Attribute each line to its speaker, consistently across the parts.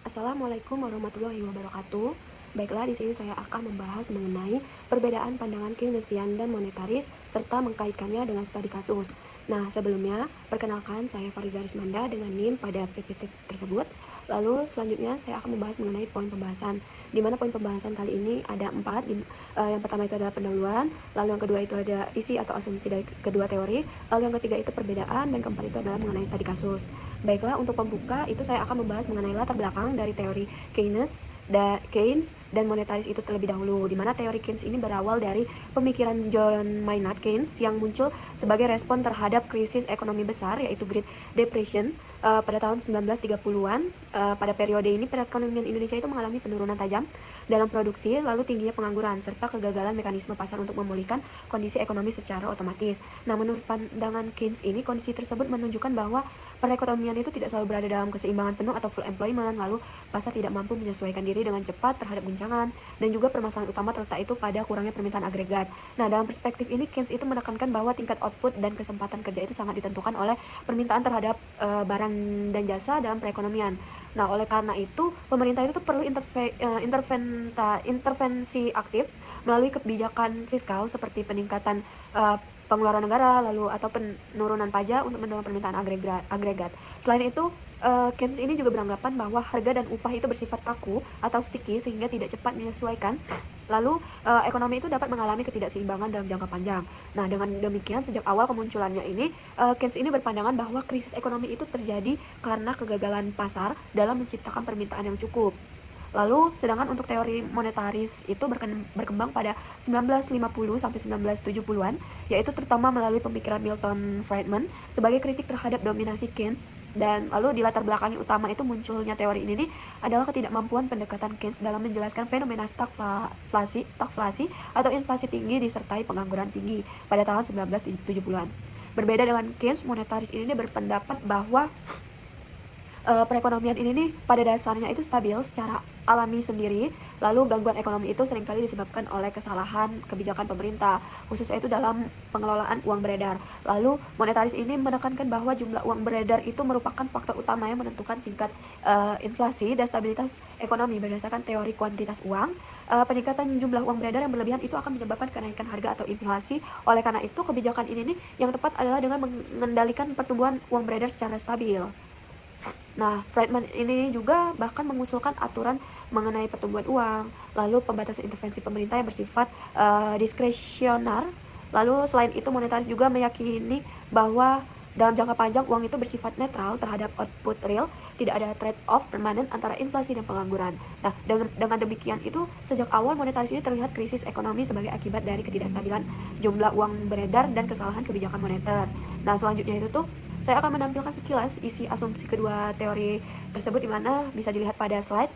Speaker 1: Assalamualaikum warahmatullahi wabarakatuh. Baiklah, di sini saya akan membahas mengenai perbedaan pandangan Keynesian dan monetaris serta mengkaitkannya dengan studi kasus. Nah, sebelumnya perkenalkan saya Fariza Rismanda dengan NIM pada PPT tersebut. Lalu selanjutnya saya akan membahas mengenai poin pembahasan. Di mana poin pembahasan kali ini ada 4. Yang pertama itu adalah pendahuluan, lalu yang kedua itu ada isi atau asumsi dari kedua teori, lalu yang ketiga itu perbedaan, dan keempat itu adalah mengenai studi kasus. Baiklah, untuk pembuka itu saya akan membahas mengenai latar belakang dari teori Keynes dan monetaris itu terlebih dahulu, di mana teori Keynes ini berawal dari pemikiran John Maynard Keynes yang muncul sebagai respon terhadap krisis ekonomi besar, yaitu Great Depression pada tahun 1930-an. Pada periode ini perekonomian Indonesia itu mengalami penurunan tajam dalam produksi, lalu tingginya pengangguran serta kegagalan mekanisme pasar untuk memulihkan kondisi ekonomi secara otomatis. Nah, menurut pandangan Keynes ini, kondisi tersebut menunjukkan bahwa perekonomian itu tidak selalu berada dalam keseimbangan penuh atau full employment, lalu pasar tidak mampu menyesuaikan diri dengan cepat terhadap guncangan, dan juga permasalahan utama terletak itu pada kurangnya permintaan agregat. Nah, dalam perspektif ini Keynes itu menekankan bahwa tingkat output dan kesempatan kerja itu sangat ditentukan oleh permintaan terhadap barang dan jasa dalam perekonomian. Nah, oleh karena itu pemerintah itu perlu intervensi aktif melalui kebijakan fiskal seperti peningkatan pengeluaran negara, lalu atau penurunan pajak untuk mendorong permintaan agregat. Selain itu, Keynes ini juga beranggapan bahwa harga dan upah itu bersifat kaku atau sticky sehingga tidak cepat menyesuaikan. Lalu ekonomi itu dapat mengalami ketidakseimbangan dalam jangka panjang. Nah, dengan demikian sejak awal kemunculannya ini, Keynes ini berpandangan bahwa krisis ekonomi itu terjadi karena kegagalan pasar dalam menciptakan permintaan yang cukup. Lalu, sedangkan untuk teori monetaris itu berkembang pada 1950 sampai 1970-an, yaitu terutama melalui pemikiran Milton Friedman sebagai kritik terhadap dominasi Keynes. Dan lalu di latar belakangnya utama itu munculnya teori ini nih adalah ketidakmampuan pendekatan Keynes dalam menjelaskan fenomena stagflasi atau inflasi tinggi disertai pengangguran tinggi pada tahun 1970-an. Berbeda dengan Keynes, monetaris ini berpendapat bahwa perekonomian ini nih pada dasarnya itu stabil secara alami sendiri. Lalu gangguan ekonomi itu seringkali disebabkan oleh kesalahan kebijakan pemerintah, khususnya itu dalam pengelolaan uang beredar. Lalu monetaris ini menekankan bahwa jumlah uang beredar itu merupakan faktor utama yang menentukan tingkat inflasi dan stabilitas ekonomi. Berdasarkan teori kuantitas uang, peningkatan jumlah uang beredar yang berlebihan itu akan menyebabkan kenaikan harga atau inflasi. Oleh karena itu kebijakan ini nih yang tepat adalah dengan mengendalikan pertumbuhan uang beredar secara stabil. Nah, Friedman ini juga bahkan mengusulkan aturan mengenai pertumbuhan uang, lalu pembatasan intervensi pemerintah yang bersifat diskresioner. Lalu selain itu monetaris juga meyakini bahwa dalam jangka panjang uang itu bersifat netral terhadap output real, tidak ada trade-off permanen antara inflasi dan pengangguran. Nah, dengan demikian itu sejak awal monetaris ini terlihat krisis ekonomi sebagai akibat dari ketidakstabilan jumlah uang beredar dan kesalahan kebijakan moneter. Nah, selanjutnya itu tuh saya akan menampilkan sekilas isi asumsi kedua teori tersebut, di mana bisa dilihat pada slide.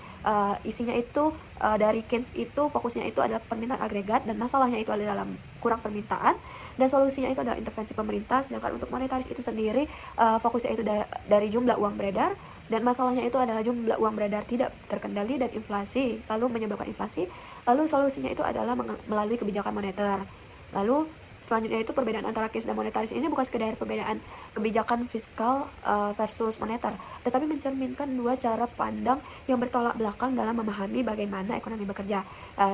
Speaker 1: Isinya itu dari Keynes itu fokusnya itu adalah permintaan agregat dan masalahnya itu adalah dalam kurang permintaan, dan solusinya itu adalah intervensi pemerintah. Sedangkan untuk monetaris itu sendiri fokusnya itu dari jumlah uang beredar, dan masalahnya itu adalah jumlah uang beredar tidak terkendali dan inflasi, lalu menyebabkan inflasi. Lalu solusinya itu adalah melalui kebijakan moneter. Lalu selanjutnya itu perbedaan antara Keynes dan monetaris ini bukan sekedar perbedaan kebijakan fiskal versus moneter, tetapi mencerminkan dua cara pandang yang bertolak belakang dalam memahami bagaimana ekonomi bekerja.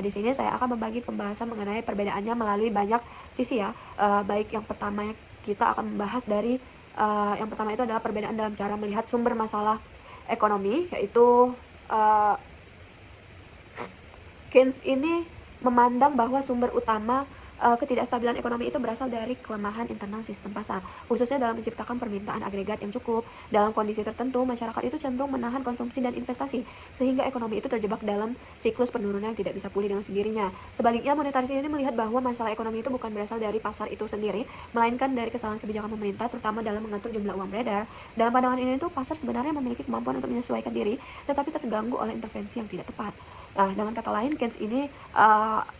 Speaker 1: Di sini saya akan membagi pembahasan mengenai perbedaannya melalui banyak sisi ya. Baik, yang pertama kita akan membahas dari yang pertama itu adalah perbedaan dalam cara melihat sumber masalah ekonomi, yaitu Keynes ini memandang bahwa sumber utama ketidakstabilan ekonomi itu berasal dari kelemahan internal sistem pasar, khususnya dalam menciptakan permintaan agregat yang cukup. Dalam kondisi tertentu, masyarakat itu cenderung menahan konsumsi dan investasi, sehingga ekonomi itu terjebak dalam siklus penurunan yang tidak bisa pulih dengan sendirinya. Sebaliknya, monetaris ini melihat bahwa masalah ekonomi itu bukan berasal dari pasar itu sendiri, melainkan dari kesalahan kebijakan pemerintah, terutama dalam mengatur jumlah uang beredar. Dalam pandangan ini, pasar sebenarnya memiliki kemampuan untuk menyesuaikan diri, tetapi terganggu oleh intervensi yang tidak tepat. Nah, dengan kata lain, Keynes ini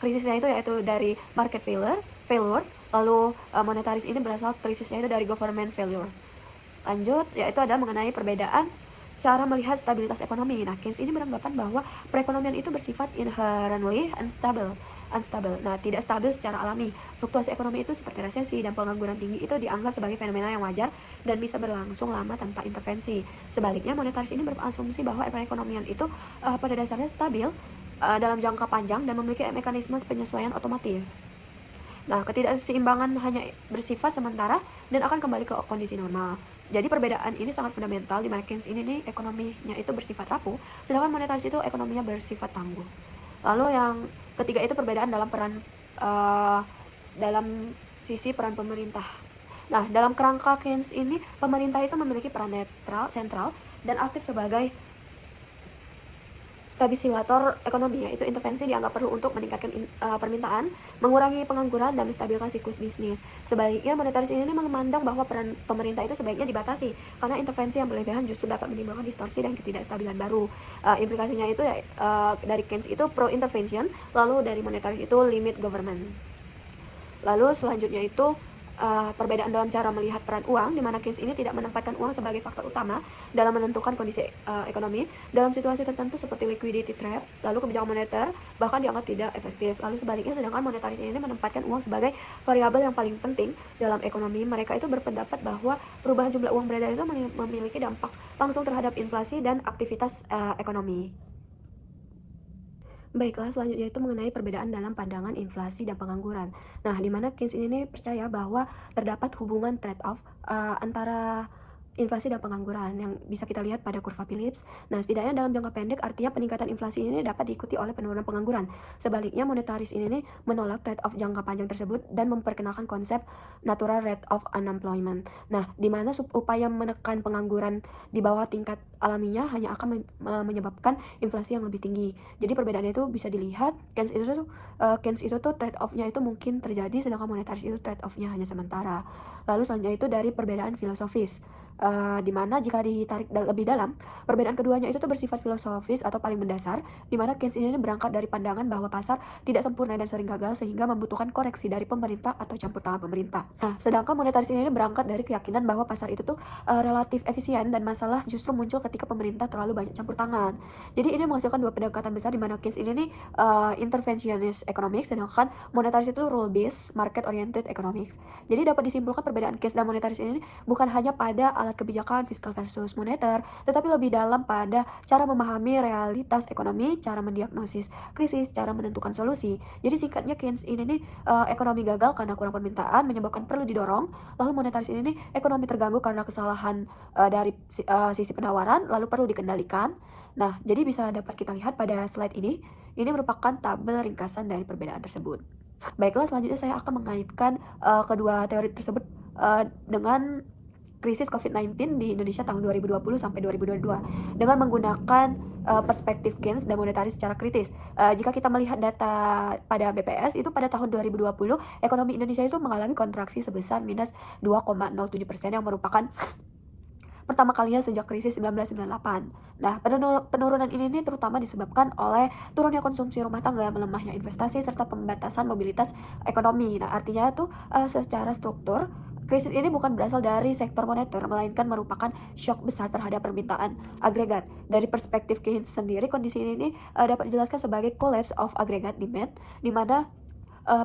Speaker 1: krisisnya itu yaitu dari market failure, lalu monetaris ini berasal krisisnya itu dari government failure. Lanjut, yaitu ada mengenai perbedaan cara melihat stabilitas ekonomi. Nah, Keynes ini beranggapan bahwa perekonomian itu bersifat inherently unstable. Nah, tidak stabil secara alami. Fluktuasi ekonomi itu seperti resesi dan pengangguran tinggi itu dianggap sebagai fenomena yang wajar dan bisa berlangsung lama tanpa intervensi. Sebaliknya, monetaris ini berasumsi bahwa perekonomian itu pada dasarnya stabil dalam jangka panjang dan memiliki mekanisme penyesuaian otomatis. Nah, ketidakseimbangan hanya bersifat sementara dan akan kembali ke kondisi normal. Jadi perbedaan ini sangat fundamental di mana Keynes ini nih ekonominya itu bersifat rapuh, sedangkan monetaris itu ekonominya bersifat tangguh. Lalu yang ketiga itu perbedaan dalam dalam sisi peran pemerintah. Nah, dalam kerangka Keynes ini, pemerintah itu memiliki peran sentral dan aktif sebagai stabilisator ekonomi, yaitu intervensi dianggap perlu untuk meningkatkan permintaan, mengurangi pengangguran, dan menstabilkan siklus bisnis. Sebaliknya, monetaris ini memandang bahwa peran pemerintah itu sebaiknya dibatasi, karena intervensi yang berlebihan justru dapat menimbulkan distorsi dan ketidakstabilan baru. Implikasinya itu dari Keynes itu pro-intervention, lalu dari monetaris itu limit government. Lalu selanjutnya itu perbedaan dalam cara melihat peran uang, di mana Keynes ini tidak menempatkan uang sebagai faktor utama dalam menentukan kondisi ekonomi dalam situasi tertentu seperti liquidity trap. Lalu kebijakan moneter bahkan dianggap tidak efektif. Lalu sebaliknya, sedangkan monetaris ini menempatkan uang sebagai variabel yang paling penting dalam ekonomi. Mereka itu berpendapat bahwa perubahan jumlah uang beredar itu memiliki dampak langsung terhadap inflasi dan aktivitas ekonomi. Baiklah, selanjutnya itu mengenai perbedaan dalam pandangan inflasi dan pengangguran. Nah, di mana Keynes ini percaya bahwa terdapat hubungan trade-off antara inflasi dan pengangguran yang bisa kita lihat pada kurva Phillips. Nah, setidaknya dalam jangka pendek artinya peningkatan inflasi ini dapat diikuti oleh penurunan pengangguran. Sebaliknya, monetaris ini menolak trade-off jangka panjang tersebut dan memperkenalkan konsep natural rate of unemployment. Nah, di mana upaya menekan pengangguran di bawah tingkat alaminya hanya akan menyebabkan inflasi yang lebih tinggi. Jadi perbedaannya itu bisa dilihat, Keynes itu tuh trade-off-nya itu mungkin terjadi, sedangkan monetaris itu trade-off-nya hanya sementara. Lalu selanjutnya itu dari perbedaan filosofis. Di mana jika ditarik lebih dalam, perbedaan keduanya itu tuh bersifat filosofis atau paling mendasar, di mana Keynes ini berangkat dari pandangan bahwa pasar tidak sempurna dan sering gagal sehingga membutuhkan koreksi dari pemerintah atau campur tangan pemerintah. Nah, sedangkan monetaris ini berangkat dari keyakinan bahwa pasar itu tuh relatif efisien dan masalah justru muncul ketika pemerintah terlalu banyak campur tangan. Jadi ini menghasilkan dua pendekatan besar, di mana Keynes ini interventionist economics, sedangkan monetaris itu rule based market oriented economics. Jadi dapat disimpulkan perbedaan Keynes dan monetaris ini bukan hanya pada alat kebijakan fiskal versus moneter, tetapi lebih dalam pada cara memahami realitas ekonomi, cara mendiagnosis krisis, cara menentukan solusi. Jadi singkatnya, Keynes ini nih ekonomi gagal karena kurang permintaan menyebabkan perlu didorong, lalu monetaris ini nih ekonomi terganggu karena kesalahan dari sisi penawaran lalu perlu dikendalikan. Nah, jadi bisa dapat kita lihat pada slide ini merupakan tabel ringkasan dari perbedaan tersebut. Baiklah, selanjutnya saya akan mengaitkan kedua teori tersebut dengan krisis COVID-19 di Indonesia tahun 2020 sampai 2022 dengan menggunakan perspektif Keynes dan monetaris secara kritis. Jika kita melihat data pada BPS itu pada tahun 2020, ekonomi Indonesia itu mengalami kontraksi sebesar minus 2,07% yang merupakan pertama kalinya sejak krisis 1998. Nah, penurunan ini terutama disebabkan oleh turunnya konsumsi rumah tangga, melemahnya investasi, serta pembatasan mobilitas ekonomi. Nah, artinya tuh secara struktur, krisis ini bukan berasal dari sektor moneter, melainkan merupakan shock besar terhadap permintaan agregat. Dari perspektif Keynes sendiri, kondisi ini dapat dijelaskan sebagai collapse of aggregate demand, di mana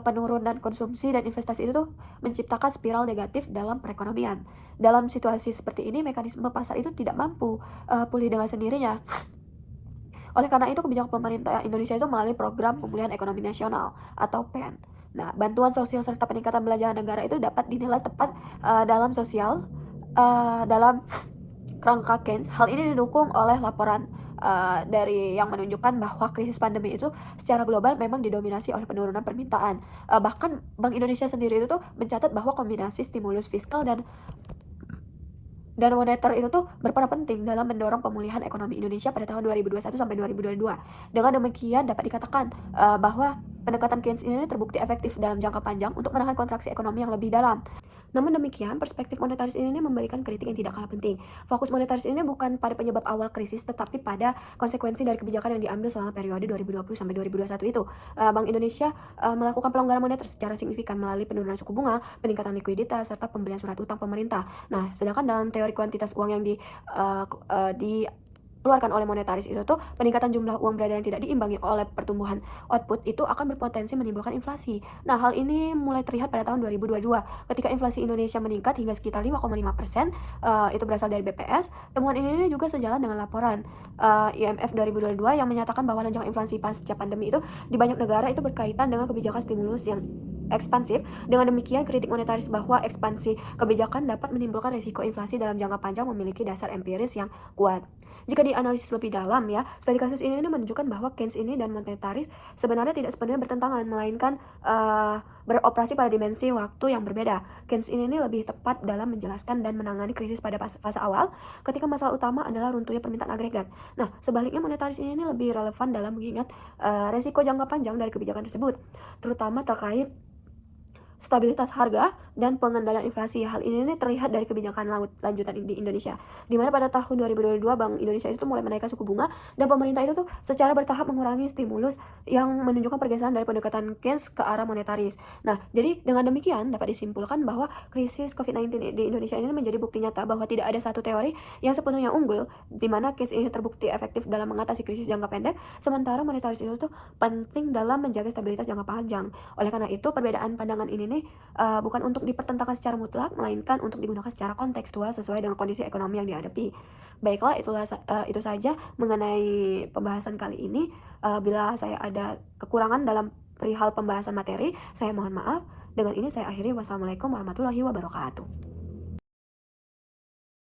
Speaker 1: penurunan konsumsi dan investasi itu menciptakan spiral negatif dalam perekonomian. Dalam situasi seperti ini, mekanisme pasar itu tidak mampu pulih dengan sendirinya. Oleh karena itu, kebijakan pemerintah Indonesia itu melalui Program Pemulihan Ekonomi Nasional atau PEN. Nah, bantuan sosial serta peningkatan belanjaan negara itu dapat dinilai tepat dalam kerangka Keynes. Hal ini didukung oleh laporan dari yang menunjukkan bahwa krisis pandemi itu secara global memang didominasi oleh penurunan permintaan. Bahkan Bank Indonesia sendiri itu tuh mencatat bahwa kombinasi stimulus fiskal dan moneter itu tuh berperan penting dalam mendorong pemulihan ekonomi Indonesia pada tahun 2021 sampai 2022. Dengan demikian dapat dikatakan bahwa pendekatan Keynes ini terbukti efektif dalam jangka panjang untuk menahan kontraksi ekonomi yang lebih dalam. Namun demikian, perspektif monetaris ini memberikan kritik yang tidak kalah penting. Fokus monetaris ini bukan pada penyebab awal krisis, tetapi pada konsekuensi dari kebijakan yang diambil selama periode 2020 sampai 2021 itu. Bank Indonesia melakukan pelonggaran moneter secara signifikan melalui penurunan suku bunga, peningkatan likuiditas, serta pembelian surat utang pemerintah. Nah, sedangkan dalam teori kuantitas uang yang dikeluarkan oleh monetaris itu tuh peningkatan jumlah uang beredar yang tidak diimbangi oleh pertumbuhan output itu akan berpotensi menimbulkan inflasi. Nah, hal ini mulai terlihat pada tahun 2022 ketika inflasi Indonesia meningkat hingga sekitar 5,5%, itu berasal dari BPS. Temuan ini juga sejalan dengan laporan IMF 2022 yang menyatakan bahwa lonjakan inflasi pasca pandemi itu di banyak negara itu berkaitan dengan kebijakan stimulus yang ekspansif. Dengan demikian, kritik monetaris bahwa ekspansi kebijakan dapat menimbulkan risiko inflasi dalam jangka panjang memiliki dasar empiris yang kuat. Jika dianalisis lebih dalam ya, studi kasus ini menunjukkan bahwa Keynes ini dan monetaris sebenarnya tidak sepenuhnya bertentangan, melainkan beroperasi pada dimensi waktu yang berbeda. Keynes ini lebih tepat dalam menjelaskan dan menangani krisis pada fase awal, ketika masalah utama adalah runtuhnya permintaan agregat. Nah, sebaliknya monetaris ini lebih relevan dalam mengingat resiko jangka panjang dari kebijakan tersebut, terutama terkait stabilitas harga dan pengendalian inflasi. Hal ini terlihat dari kebijakan lanjutan di Indonesia, di mana pada tahun 2022 Bank Indonesia itu mulai menaikkan suku bunga dan pemerintah itu tuh secara bertahap mengurangi stimulus yang menunjukkan pergeseran dari pendekatan Keynes ke arah monetaris. Nah, jadi dengan demikian dapat disimpulkan bahwa krisis COVID-19 di Indonesia ini menjadi bukti nyata bahwa tidak ada satu teori yang sepenuhnya unggul, di mana Keynes ini terbukti efektif dalam mengatasi krisis jangka pendek, sementara monetaris itu tuh penting dalam menjaga stabilitas jangka panjang. Oleh karena itu, perbedaan pandangan ini bukan untuk dipertentangkan secara mutlak, melainkan untuk digunakan secara kontekstual sesuai dengan kondisi ekonomi yang dihadapi. Baiklah, itu saja mengenai pembahasan kali ini. Bila saya ada kekurangan dalam perihal pembahasan materi, saya mohon maaf. Dengan ini saya akhiri. Wassalamualaikum warahmatullahi wabarakatuh.